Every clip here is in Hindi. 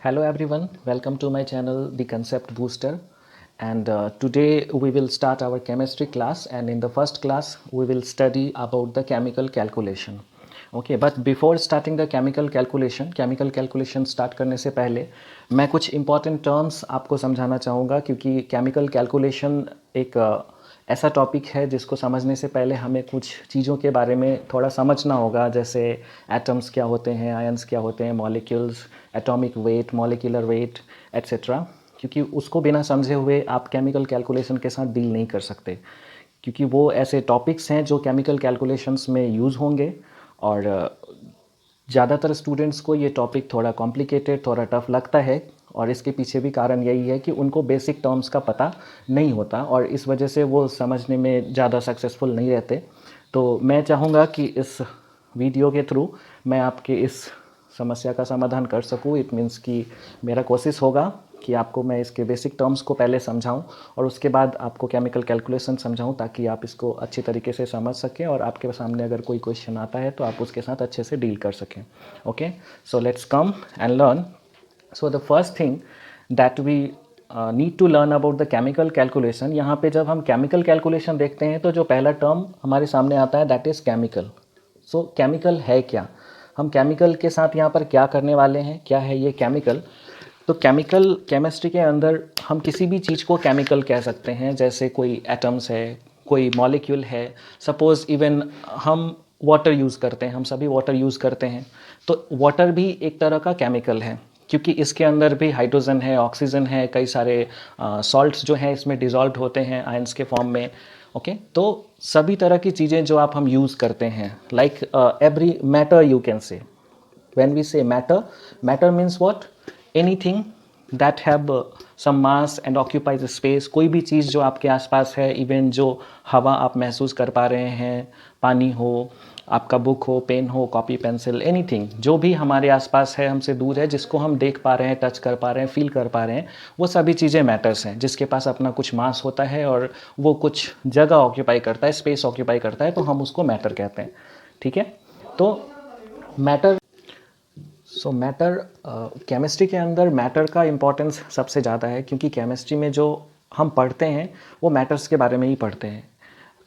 Hello everyone, welcome to my channel The Concept Booster, and today we will start our chemistry class, and in the first class we will study about the chemical calculation. Okay, but before starting the chemical calculation start करने से पहले मैं कुछ important terms आपको समझाना चाहूँगा क्योंकि chemical calculation एक ऐसा टॉपिक है जिसको समझने से पहले हमें कुछ चीज़ों के बारे में थोड़ा समझना होगा, जैसे एटम्स क्या होते हैं, आयंस क्या होते हैं, molecules, atomic weight, molecular weight etcetera, क्योंकि उसको बिना समझे हुए आप केमिकल कैलकुलेशन के साथ डील नहीं कर सकते, क्योंकि वो ऐसे टॉपिक्स हैं जो केमिकल कैलकुलेशंस में यूज़ होंगे और ज़्यादातर स्टूडेंट्स को ये टॉपिक थोड़ा कॉम्प्लिकेटेड, थोड़ा टफ लगता है और इसके पीछे भी कारण यही है कि उनको बेसिक टर्म्स का पता नहीं होता और इस वजह से वो समझने में ज़्यादा सक्सेसफुल नहीं रहते। तो मैं चाहूँगा कि इस वीडियो के थ्रू मैं आपके इस समस्या का समाधान कर सकूँ। इट मीन्स कि मेरा कोशिश होगा कि आपको मैं इसके बेसिक टर्म्स को पहले समझाऊं और उसके बाद आपको केमिकल कैलकुलेशन समझाऊं, ताकि आप इसको अच्छी तरीके से समझ सकें और आपके सामने अगर कोई क्वेश्चन आता है तो आप उसके साथ अच्छे से डील कर सकें। Okay, so let's come and learn. So the first thing that we need to learn about the chemical calculation, यहाँ पे जब हम केमिकल कैलकुलेशन देखते हैं तो जो पहला टर्म हमारे सामने आता है that is chemical. So chemical है क्या, हम केमिकल के साथ यहाँ पर क्या करने वाले हैं, क्या है ये केमिकल। तो केमिकल केमिस्ट्री के अंदर हम किसी भी चीज़ को केमिकल कह सकते हैं, जैसे कोई एटम्स है, कोई मॉलिक्यूल है। सपोज़ इवन हम वाटर यूज़ करते हैं, हम सभी वाटर यूज़ करते हैं, तो वाटर भी एक तरह का केमिकल है, क्योंकि इसके अंदर भी हाइड्रोजन है, ऑक्सीजन है, कई सारे सॉल्ट्स जो हैं इसमें डिज़ोल्व होते हैं आयंस के फॉर्म में। ओके, तो सभी तरह की चीज़ें जो आप हम यूज़ करते हैं, like every matter you can say. when we say matter means what, anything that have some mass and occupies space। कोई भी चीज़ जो आपके आसपास है, इवन जो हवा आप महसूस कर पा रहे हैं, पानी हो, आपका बुक हो, पेन हो, कॉपी पेंसिल, एनीथिंग जो भी हमारे आसपास है, हमसे दूर है, जिसको हम देख पा रहे हैं, टच कर पा रहे हैं, फील कर पा रहे हैं, वो सभी चीज़ें मैटर्स हैं, जिसके पास अपना कुछ मास होता है और वो कुछ जगह ऑक्यूपाई करता है, स्पेस ऑक्यूपाई करता है, तो हम उसको मैटर कहते हैं। ठीक है, तो मैटर मैटर केमिस्ट्री के अंदर मैटर का इम्पोर्टेंस सबसे ज़्यादा है, क्योंकि केमिस्ट्री में जो हम पढ़ते हैं वो मैटर्स के बारे में ही पढ़ते हैं।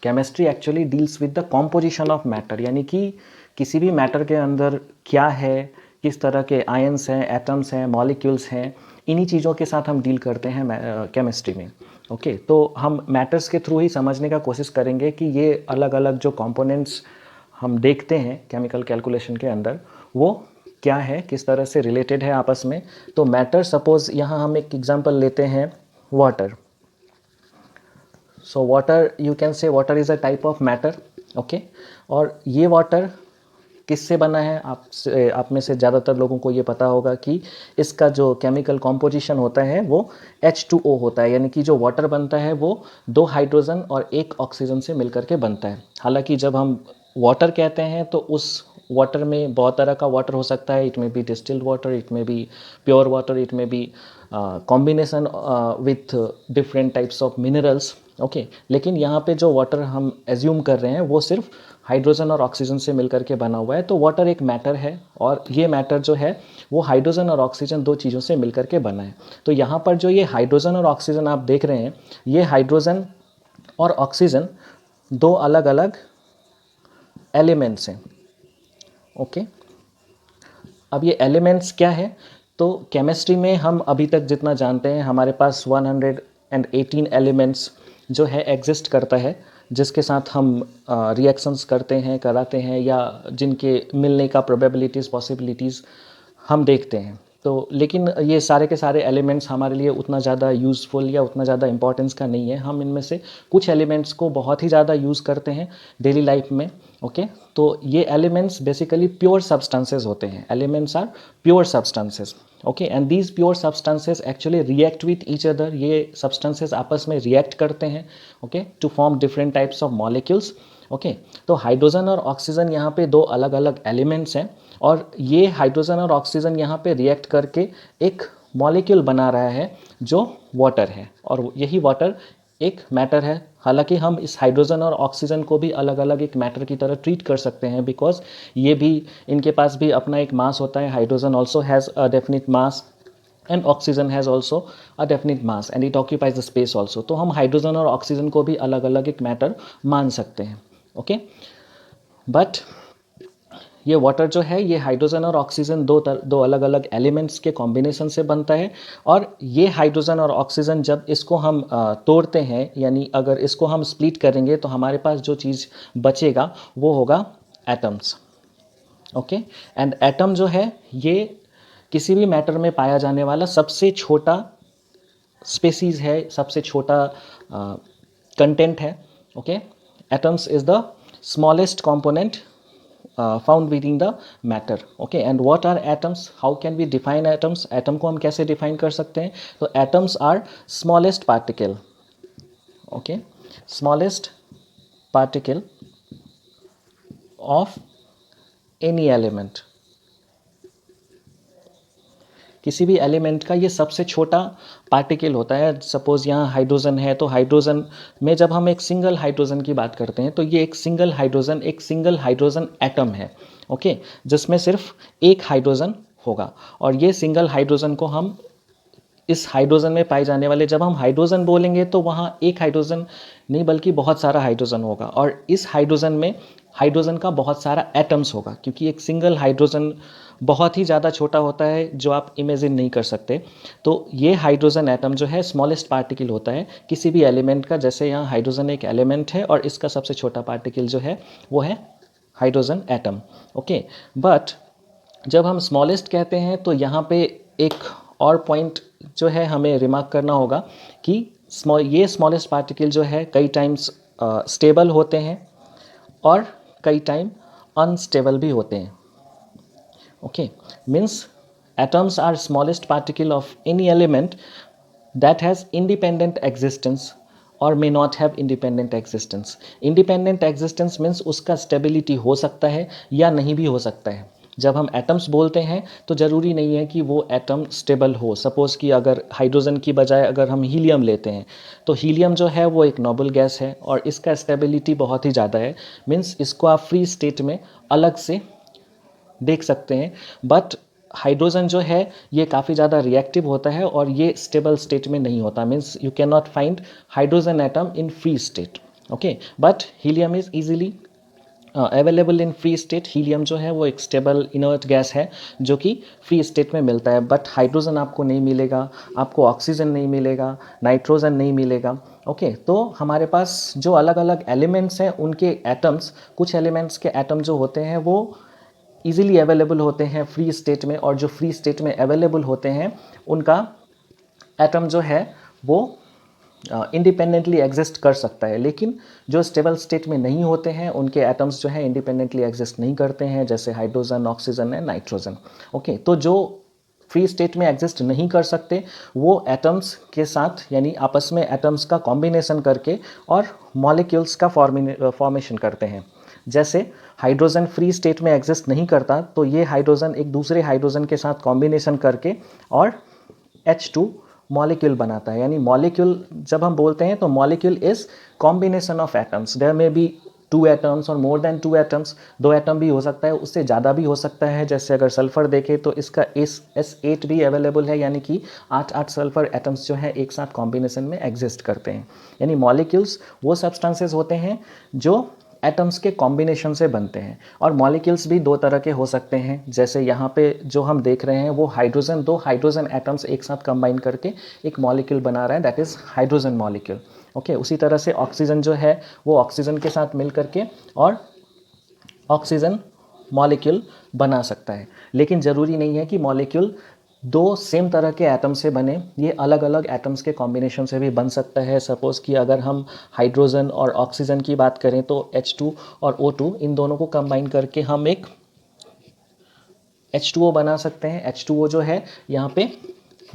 Chemistry actually deals with the composition of matter, यानी कि किसी भी मैटर के अंदर क्या है, किस तरह के आयंस हैं, एटम्स हैं, मॉलिक्यूल्स हैं, इन्हीं चीज़ों के साथ हम डील करते हैं केमिस्ट्री में। ओके, तो हम मैटर्स के थ्रू ही समझने का कोशिश करेंगे कि ये अलग अलग जो कंपोनेंट्स हम देखते हैं केमिकल कैलकुलेशन के अंदर वो क्या है, किस तरह से रिलेटेड है आपस में। तो मैटर, सपोज यहाँ हम एक एग्जांपल लेते हैं, water. So water, you can say water is a type of matter. Okay, और ये वाटर किससे बना है, आप में से ज़्यादातर लोगों को ये पता होगा कि इसका जो केमिकल कॉम्पोजिशन होता है वो H2O होता है, यानी कि जो वाटर बनता है वो 2 हाइड्रोजन और 1 ऑक्सीजन से मिलकर के बनता है। हालांकि जब हम वाटर कहते हैं तो उस वाटर में बहुत तरह का वाटर हो सकता है, it may be distilled water, it may be pure water, it may be combination with different types of minerals. Okay, लेकिन यहाँ पे जो वाटर हम एज्यूम कर रहे हैं वो सिर्फ हाइड्रोजन और ऑक्सीजन से मिलकर के बना हुआ है। तो वाटर एक मैटर है और ये मैटर जो है वो हाइड्रोजन और ऑक्सीजन दो चीज़ों से मिलकर के बना है। तो यहाँ पर जो ये हाइड्रोजन और ऑक्सीजन आप देख रहे हैं, ये हाइड्रोजन और ऑक्सीजन दो अलग अलग एलिमेंट्स हैं। ओके, अब ये एलिमेंट्स क्या है, तो केमिस्ट्री में हम अभी तक जितना जानते हैं हमारे पास 118 एलिमेंट्स जो है एग्जिस्ट करता है, जिसके साथ हम रिएक्शंस करते हैं, कराते हैं, या जिनके मिलने का प्रोबेबिलिटीज़, पॉसिबिलिटीज़ हम देखते हैं। तो लेकिन ये सारे के सारे एलिमेंट्स हमारे लिए उतना ज़्यादा यूज़फुल या उतना ज़्यादा इंपॉर्टेंस का नहीं है। हम इनमें से कुछ एलिमेंट्स को बहुत ही ज़्यादा यूज़ करते हैं डेली लाइफ में। ओके, तो ये एलिमेंट्स बेसिकली प्योर सब्सटेंसेस होते हैं। Elements are pure substances. Okay, and these pure substances actually react with each other. ये सब्सटेंसेस आपस में रिएक्ट करते हैं, okay, to form different types of molecules. Okay, तो हाइड्रोजन और ऑक्सीजन यहाँ पे दो अलग अलग एलिमेंट्स हैं और ये हाइड्रोजन और ऑक्सीजन यहाँ पे रिएक्ट करके एक मॉलिक्यूल बना रहा है जो वाटर है, और यही वाटर एक मैटर है। हालांकि हम इस हाइड्रोजन और ऑक्सीजन को भी अलग अलग एक मैटर की तरह ट्रीट कर सकते हैं, बिकॉज ये भी, इनके पास भी अपना एक मास होता है। Hydrogen also has a definite mass and oxygen has also a definite mass and it occupies the space also. तो हम हाइड्रोजन और ऑक्सीजन को भी अलग अलग एक मैटर मान सकते हैं। ओके, बट ये वाटर जो है ये हाइड्रोजन और ऑक्सीजन दो अलग अलग एलिमेंट्स के कॉम्बिनेशन से बनता है। और ये हाइड्रोजन और ऑक्सीजन जब इसको हम तोड़ते हैं, यानी अगर इसको हम स्प्लिट करेंगे, तो हमारे पास जो चीज़ बचेगा वो होगा एटम्स। ओके, एंड एटम जो है ये किसी भी मैटर में पाया जाने वाला सबसे छोटा स्पेसीज है, सबसे छोटा कंटेंट है। Okay, atoms is the smallest component found within the matter. Okay, and what are atoms? How can we define atoms? Atom को हम कैसे डिफाइन कर सकते हैं? तो atoms are smallest particle. Okay, smallest particle of any element. किसी भी एलिमेंट का ये सबसे छोटा पार्टिकल होता है। सपोज यहाँ हाइड्रोजन है, तो हाइड्रोजन में जब हम एक सिंगल हाइड्रोजन की बात करते हैं तो ये एक सिंगल हाइड्रोजन एटम है। ओके, जिसमें सिर्फ एक हाइड्रोजन होगा। और ये सिंगल हाइड्रोजन को हम इस हाइड्रोजन में पाए जाने वाले, जब हम हाइड्रोजन बोलेंगे तो वहाँ एक हाइड्रोजन नहीं बल्कि बहुत सारा हाइड्रोजन होगा। और इस हाइड्रोजन में हाइड्रोजन का बहुत सारा एटम्स होगा, क्योंकि एक सिंगल हाइड्रोजन बहुत ही ज़्यादा छोटा होता है जो आप इमेजिन नहीं कर सकते। तो ये हाइड्रोजन एटम जो है स्मॉलेस्ट पार्टिकल होता है किसी भी एलिमेंट का। जैसे यहाँ हाइड्रोजन एक एलिमेंट है और इसका सबसे छोटा पार्टिकल जो है वो है हाइड्रोजन एटम। ओके, बट जब हम स्मॉलेस्ट कहते हैं तो यहाँ पे एक और पॉइंट जो है हमें रिमार्क करना होगा कि ये स्मॉलेस्ट पार्टिकल जो है कई टाइम्स स्टेबल होते हैं और कई टाइम अनस्टेबल भी होते हैं। Okay, means atoms are smallest particle of any element that has independent existence or may not have independent existence. Independent existence means उसका stability हो सकता है या नहीं भी हो सकता है। जब हम एटम्स बोलते हैं तो ज़रूरी नहीं है कि वो एटम स्टेबल हो। सपोज़ कि अगर हाइड्रोजन की बजाय अगर हम हीलियम लेते हैं तो हीलियम जो है वो एक नोबल गैस है और इसका स्टेबिलिटी बहुत ही ज़्यादा है। मीन्स इसको आप फ्री स्टेट में अलग से देख सकते हैं। बट हाइड्रोजन जो है ये काफ़ी ज़्यादा रिएक्टिव होता है और ये स्टेबल स्टेट में नहीं होता। Means you can not find hydrogen atom in free state. Okay, but helium is easily available in free state. Helium जो है वो एक स्टेबल इनर्ट गैस है जो कि फ्री स्टेट में मिलता है। बट हाइड्रोजन आपको नहीं मिलेगा, आपको ऑक्सीजन नहीं मिलेगा, नाइट्रोजन नहीं मिलेगा। ओके, तो हमारे पास जो अलग अलग एलिमेंट्स हैं उनके एटम्स, कुछ एलिमेंट्स के एटम जो होते हैं वो ईजिली अवेलेबल होते हैं फ्री स्टेट में, और जो फ्री स्टेट में अवेलेबल होते हैं उनका एटम जो है वो इंडिपेंडेंटली एग्जिस्ट कर सकता है। लेकिन जो स्टेबल स्टेट में नहीं होते हैं उनके एटम्स जो है इंडिपेंडेंटली एग्जिस्ट नहीं करते हैं, जैसे hydrogen, oxygen and nitrogen. Okay, तो जो फ्री स्टेट में एग्जिस्ट नहीं कर सकते वो एटम्स के साथ यानी आपस में एटम्स का कॉम्बिनेशन करके और मॉलिक्यूल्स का फॉर्मेशन करते हैं। जैसे हाइड्रोजन फ्री स्टेट में एग्जिस्ट नहीं करता तो ये हाइड्रोजन एक दूसरे हाइड्रोजन के साथ कॉम्बिनेशन करके और H2 मॉलिक्यूल बनाता है। यानी मॉलिक्यूल जब हम बोलते हैं तो molecule is combination of atoms. There may be 2 atoms और मोर देन 2 एटम्स। 2 एटम भी हो सकता है, उससे ज़्यादा भी हो सकता है। जैसे अगर सल्फर देखें तो इसका S8 भी अवेलेबल है, यानी कि 8 सल्फर एटम्स जो है एक साथ कॉम्बिनेशन में एग्जिस्ट करते हैं। यानी मॉलिक्यूल्स वो सब्सटेंसेस होते हैं जो एटम्स के कॉम्बिनेशन से बनते हैं। और मॉलिक्यूल्स भी 2 तरह के हो सकते हैं। जैसे यहाँ पे जो हम देख रहे हैं वो हाइड्रोजन, 2 हाइड्रोजन एटम्स एक साथ कंबाइन करके एक मॉलिक्यूल बना रहा है, that is hydrogen molecule. Okay, उसी तरह से ऑक्सीजन जो है वो ऑक्सीजन के साथ मिल करके और ऑक्सीजन मॉलिक्यूल बना सकता है। लेकिन ज़रूरी नहीं है कि मॉलिक्यूल 2 सेम तरह के एटम से बने, ये अलग अलग एटम्स के कॉम्बिनेशन से भी बन सकता है। सपोज़ कि अगर हम हाइड्रोजन और ऑक्सीजन की बात करें तो H2 और O2 इन दोनों को कंबाइन करके हम एक H2O बना सकते हैं। H2O जो है यहाँ पे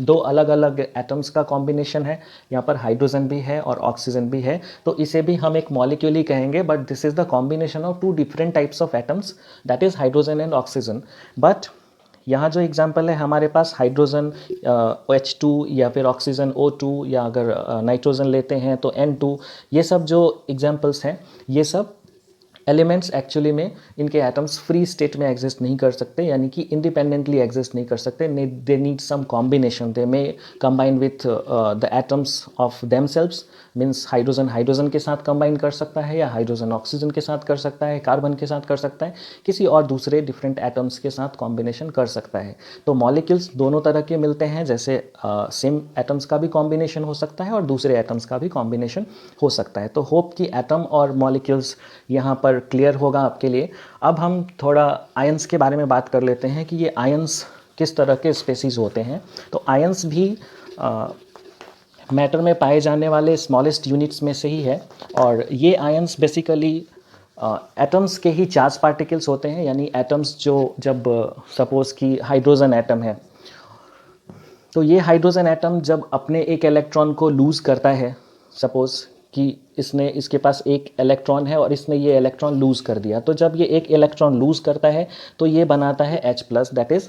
2 अलग अलग एटम्स का कॉम्बिनेशन है, यहाँ पर हाइड्रोजन भी है और ऑक्सीजन भी है, तो इसे भी हम एक मॉलिक्यूल ही कहेंगे। But this is the combination of 2 different types of atoms, that is hydrogen and oxygen. But यहाँ जो एग्जांपल है हमारे पास हाइड्रोजन H2 या फिर ऑक्सीजन O2 या अगर नाइट्रोजन लेते हैं तो N2, ये सब जो एग्जांपल्स हैं ये सब एलिमेंट्स एक्चुअली में इनके एटम्स फ्री स्टेट में एग्जिस्ट नहीं कर सकते, यानी कि इंडिपेंडेंटली एग्जिस्ट नहीं कर सकते. They need some combination. They may combine with the atoms of themselves. Means hydrogen hydrogen के साथ कंबाइन कर सकता है, या हाइड्रोजन ऑक्सीजन के साथ कर सकता है, कार्बन के साथ कर सकता है, किसी और दूसरे डिफरेंट एटम्स के साथ कॉम्बिनेशन कर सकता है. तो मॉलिक्यूल्स दोनों तरह के मिलते हैं, जैसे सेम एटम्स का भी कॉम्बिनेशन हो सकता है और दूसरे एटम्स का भी कॉम्बिनेशन हो सकता है. तो होप कि एटम और मॉलिक्यूल्स यहाँ पर क्लियर होगा आपके लिए. अब हम थोड़ा आयंस के बारे में बात कर लेते हैं कि ये आयंस किस तरह के स्पेसीज होते हैं. तो आयंस भी मैटर में पाए जाने वाले स्मॉलेस्ट यूनिट्स में से ही है, और ये आयंस बेसिकली एटम्स के ही चार्ज पार्टिकल्स होते हैं. यानी एटम्स जो जब सपोज कि हाइड्रोजन एटम है, तो ये हाइड्रोजन एटम जब अपने एक इलेक्ट्रॉन को लूज़ करता है, सपोज कि इसके पास एक इलेक्ट्रॉन है और इसने ये इलेक्ट्रॉन लूज़ कर दिया, तो जब ये एक इलेक्ट्रॉन लूज़ करता है तो ये बनाता है H+, that is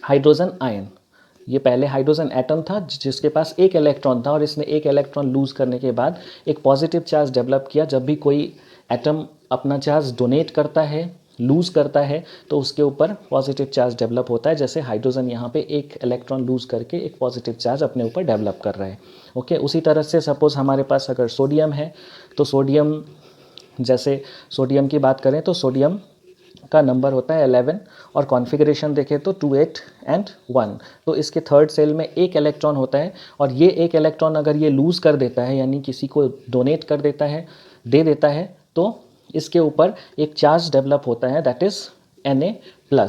hydrogen ion. ये पहले हाइड्रोजन एटम था जिसके पास एक इलेक्ट्रॉन था, और इसने एक इलेक्ट्रॉन लूज़ करने के बाद एक पॉजिटिव चार्ज डेवलप किया. जब भी कोई एटम अपना चार्ज डोनेट करता है, लूज़ करता है, तो उसके ऊपर पॉजिटिव चार्ज डेवलप होता है. जैसे हाइड्रोजन यहाँ पे एक इलेक्ट्रॉन लूज़ करके एक पॉजिटिव चार्ज अपने ऊपर डेवलप कर रहा है. ओके, उसी तरह से सपोज़ हमारे पास अगर सोडियम है, तो सोडियम, जैसे सोडियम की बात करें तो सोडियम का नंबर होता है 11, और कॉन्फ़िगरेशन देखें तो 2 8 एंड 1. तो इसके थर्ड सेल में एक इलेक्ट्रॉन होता है, और ये एक इलेक्ट्रॉन अगर ये लूज़ कर देता है, यानी किसी को डोनेट कर देता है, दे देता है, तो इसके ऊपर एक चार्ज डेवलप होता है, दैट इज़ Na+.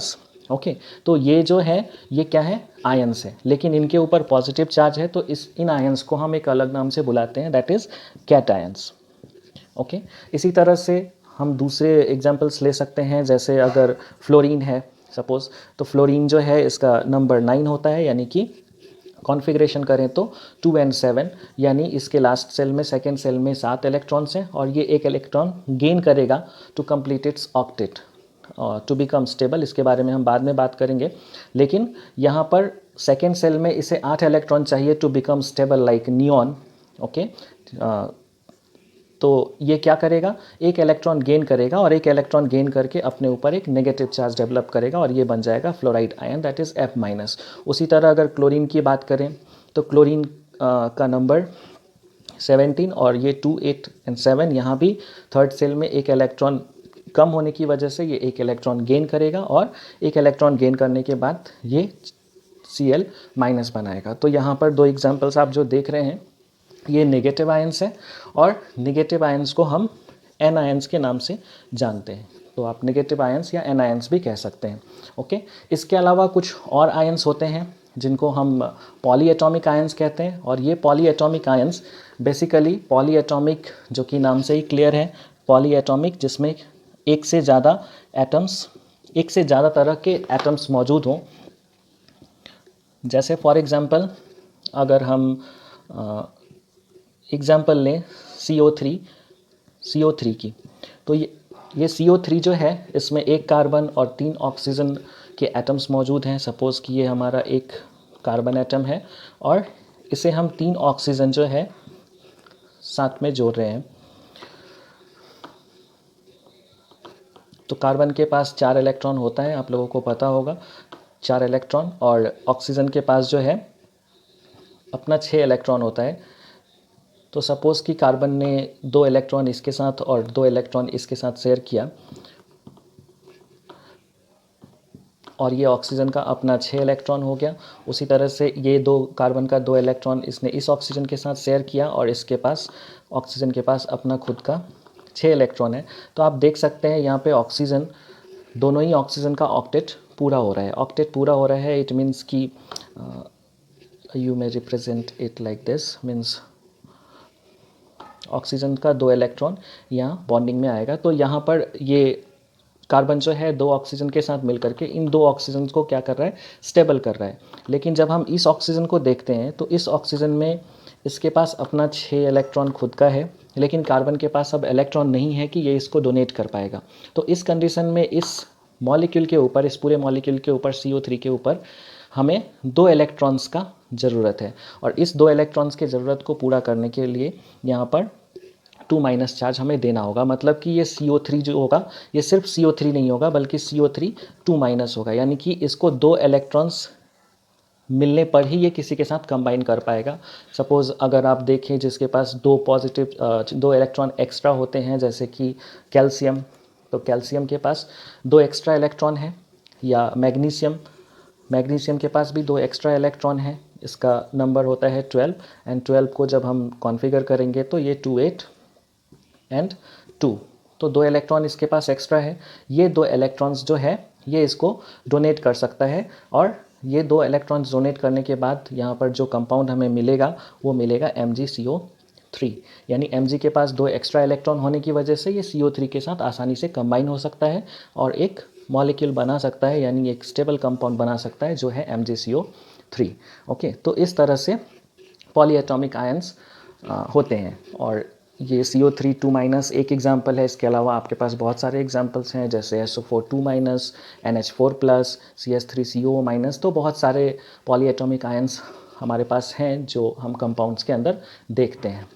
ओके, तो ये जो है ये क्या है, आयंस है, लेकिन इनके ऊपर पॉजिटिव चार्ज है, तो इन आयंस को हम एक अलग नाम से बुलाते हैं, दैट इज़ कैटायंस. ओके, इसी तरह से हम दूसरे एग्जाम्पल्स ले सकते हैं. जैसे अगर फ्लोरीन है सपोज़, तो फ्लोरीन जो है इसका नंबर 9 होता है, यानी कि कॉन्फ़िगरेशन करें तो 2 and 7, यानी इसके लास्ट सेल में, सेकेंड सेल में 7 इलेक्ट्रॉन्स हैं, और ये एक इलेक्ट्रॉन गेन करेगा to complete its octet, to become stable. इसके बारे में हम बाद में बात करेंगे. लेकिन यहाँ पर सेकेंड सेल में इसे 8 इलेक्ट्रॉन चाहिए to become stable like neon. Okay, तो ये क्या करेगा, एक इलेक्ट्रॉन गेन करेगा, और एक इलेक्ट्रॉन गेन करके अपने ऊपर एक नेगेटिव चार्ज डेवलप करेगा, और ये बन जाएगा fluoride ion, that is F-. उसी तरह अगर क्लोरीन की बात करें तो क्लोरीन का नंबर 17, और ये 2 8 and 7, यहाँ भी थर्ड सेल में एक इलेक्ट्रॉन कम होने की वजह से ये एक इलेक्ट्रॉन गेन करेगा, और एक इलेक्ट्रॉन गेन करने के बाद ये Cl- बनाएगा. तो यहाँ पर दो एग्जाम्पल्स आप जो देख रहे हैं, ये नेगेटिव आयंस है, और नेगेटिव आयंस को हम एन आयंस के नाम से जानते हैं. तो आप नेगेटिव आयंस या एन आयंस भी कह सकते हैं. ओके, इसके अलावा कुछ और आयंस होते हैं जिनको हम पॉली एटॉमिक आयंस कहते हैं. और ये poly atomic ions basically poly atomic, जो कि नाम से ही क्लियर है, पॉली एटॉमिक, जिसमें एक से ज़्यादा एटम्स, एक से ज़्यादा तरह के एटम्स मौजूद हों. जैसे फॉर एग्ज़ाम्पल अगर हम एग्जाम्पल लें CO3 की, तो ये CO3 जो है, इसमें एक कार्बन और 3 ऑक्सीजन के एटम्स मौजूद हैं. सपोज़ कि ये हमारा एक कार्बन एटम है, और इसे हम 3 ऑक्सीजन जो है साथ में जोड़ रहे हैं. तो कार्बन के पास 4 इलेक्ट्रॉन होता है, आप लोगों को पता होगा, 4 इलेक्ट्रॉन, और ऑक्सीजन के पास जो है अपना 6 इलेक्ट्रॉन होता है. तो सपोज़ कि कार्बन ने 2 इलेक्ट्रॉन इसके साथ और 2 इलेक्ट्रॉन इसके साथ शेयर किया, और ये ऑक्सीजन का अपना 6 इलेक्ट्रॉन हो गया. उसी तरह से ये कार्बन का 2 इलेक्ट्रॉन इसने इस ऑक्सीजन के साथ शेयर किया, और इसके पास, ऑक्सीजन के पास अपना खुद का 6 इलेक्ट्रॉन है. तो आप देख सकते हैं यहाँ पे ऑक्सीजन, दोनों ही ऑक्सीजन का ऑक्टेट पूरा हो रहा है. ऑक्टेट पूरा हो रहा है, इट मीन्स कि you may represent it like this, means oxygen का 2 इलेक्ट्रॉन यहाँ बॉन्डिंग में आएगा. तो यहाँ पर ये कार्बन जो है 2 ऑक्सीजन के साथ मिलकर के इन 2 ऑक्सीजन को क्या कर रहा है, स्टेबल कर रहा है. लेकिन जब हम इस ऑक्सीजन को देखते हैं, तो इस ऑक्सीजन में इसके पास अपना 6 इलेक्ट्रॉन खुद का है, लेकिन कार्बन के पास अब इलेक्ट्रॉन नहीं है कि ये इसको डोनेट कर पाएगा. तो इस कंडीशन में इस मॉलिक्यूल के ऊपर, इस पूरे मॉलिक्यूल के ऊपर, CO3 के ऊपर हमें 2 इलेक्ट्रॉन्स का ज़रूरत है. और इस 2 इलेक्ट्रॉन्स की ज़रूरत को पूरा करने के लिए यहाँ पर 2 माइनस चार्ज हमें देना होगा। मतलब कि ये CO3 जो होगा ये सिर्फ CO3 नहीं होगा बल्कि CO3 2 माइनस होगा, यानी कि इसको 2 इलेक्ट्रॉन्स मिलने पर ही ये किसी के साथ कंबाइन कर पाएगा। सपोज़ अगर आप देखें जिसके पास 2 इलेक्ट्रॉन एक्स्ट्रा होते हैं, जैसे कि कैल्शियम, तो कैल्शियम के पास 2 एक्स्ट्रा इलेक्ट्रॉन हैं, या मैग्नीशियम के पास भी 2 एक्स्ट्रा इलेक्ट्रॉन हैं, इसका नंबर होता है 12, एंड 12 को जब हम कॉन्फ़िगर करेंगे तो ये 2 8 एंड 2, तो 2 इलेक्ट्रॉन इसके पास एक्स्ट्रा है। ये 2 इलेक्ट्रॉन्स जो है ये इसको डोनेट कर सकता है, और ये 2 इलेक्ट्रॉन्स डोनेट करने के बाद यहाँ पर जो कंपाउंड हमें मिलेगा वो मिलेगा MgCO3, यानी Mg के पास 2 एक्स्ट्रा इलेक्ट्रॉन होने की वजह से ये CO3 के साथ आसानी से कंबाइन हो सकता है और एक मॉलिक्यूल बना सकता है, यानी एक स्टेबल कंपाउंड बना सकता है जो है MgCO3। ओके, तो इस तरह से पॉलीएटॉमिक आयंस होते हैं, और ये CO3 2 माइनस एक एग्जाम्पल है। इसके अलावा आपके पास बहुत सारे एग्जाम्पल्स हैं, जैसे SO4 2 minus, NH4 plus, CH3CO minus. तो बहुत सारे पॉलीएटॉमिक आयंस हमारे पास हैं जो हम कंपाउंड्स के अंदर देखते हैं।